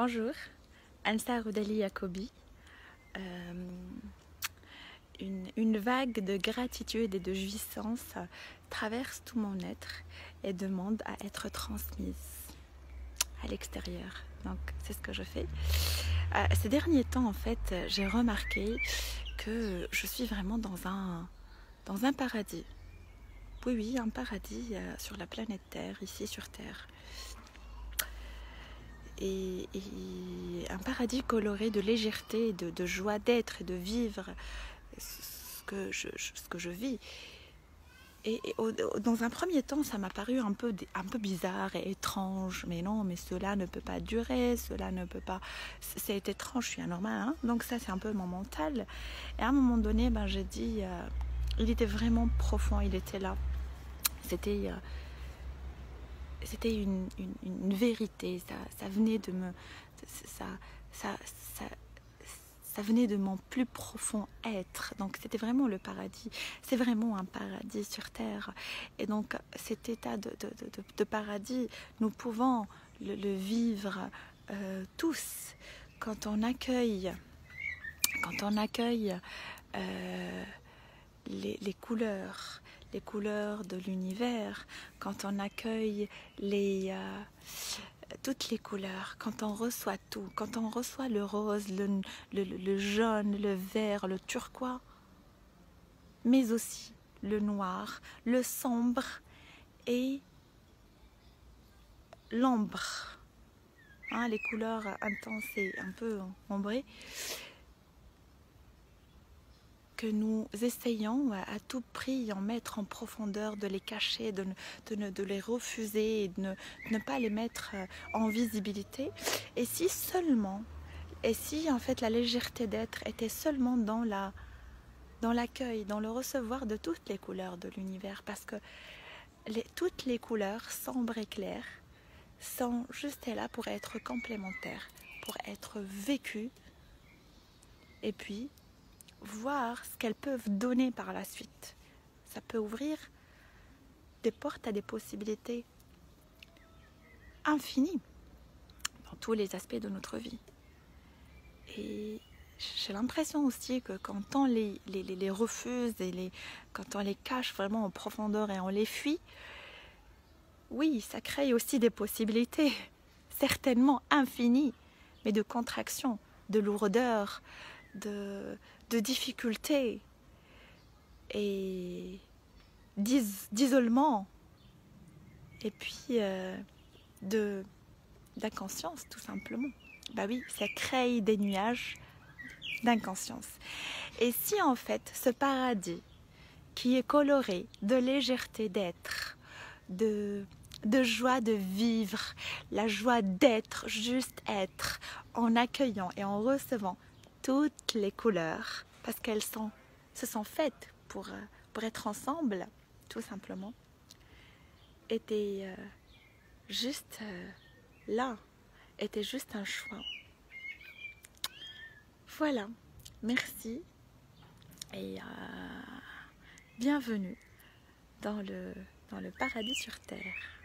Bonjour, Ansa Roudali Jacobi. Une vague de gratitude et de jouissance traverse tout mon être et demande à être transmise à l'extérieur. Donc c'est ce que je fais. Ces derniers temps, en fait, j'ai remarqué que je suis vraiment dans un paradis. Oui, un paradis sur la planète Terre, ici sur Terre. Et un paradis coloré de légèreté, de joie d'être et de vivre ce que je vis. Dans un premier temps, ça m'a paru un peu bizarre et étrange. Mais non, mais cela ne peut pas durer, cela ne peut pas... C'est étrange, je suis anormale, hein. Donc ça, c'est un peu mon mental. Et à un moment donné, j'ai dit... il était vraiment profond, il était là. C'était une vérité, ça venait de me... Ça venait de mon plus profond être. Donc c'était vraiment le paradis. C'est vraiment un paradis sur Terre. Et donc cet état de paradis, nous pouvons le vivre tous quand on accueille les couleurs de l'univers, quand on accueille toutes les couleurs, quand on reçoit tout, quand on reçoit le rose, le jaune, le vert, le turquoise, mais aussi le noir, le sombre et l'ombre, hein, les couleurs intenses et un peu ombrées, que nous essayons à tout prix en mettre en profondeur, de les cacher, de les refuser, de ne pas les mettre en visibilité. Et si en fait la légèreté d'être était seulement dans l'accueil, dans le recevoir de toutes les couleurs de l'univers, parce que toutes les couleurs sombres et claires sont juste là pour être complémentaires, pour être vécues, et puis voir ce qu'elles peuvent donner par la suite. Ça peut ouvrir des portes à des possibilités infinies dans tous les aspects de notre vie. Et j'ai l'impression aussi que quand on les refuse et quand on les cache vraiment en profondeur et on les fuit, oui, ça crée aussi des possibilités certainement infinies, mais de contraction, de lourdeur, de difficultés et d'isolement, et puis d'inconscience tout simplement. Oui, ça crée des nuages d'inconscience. Et si en fait ce paradis qui est coloré de légèreté d'être, de joie de vivre, la joie d'être, juste être, en accueillant et en recevant toutes les couleurs, parce qu'elles se sont faites pour être ensemble, tout simplement, était juste là, était juste un choix. Voilà, merci et bienvenue dans le paradis sur Terre.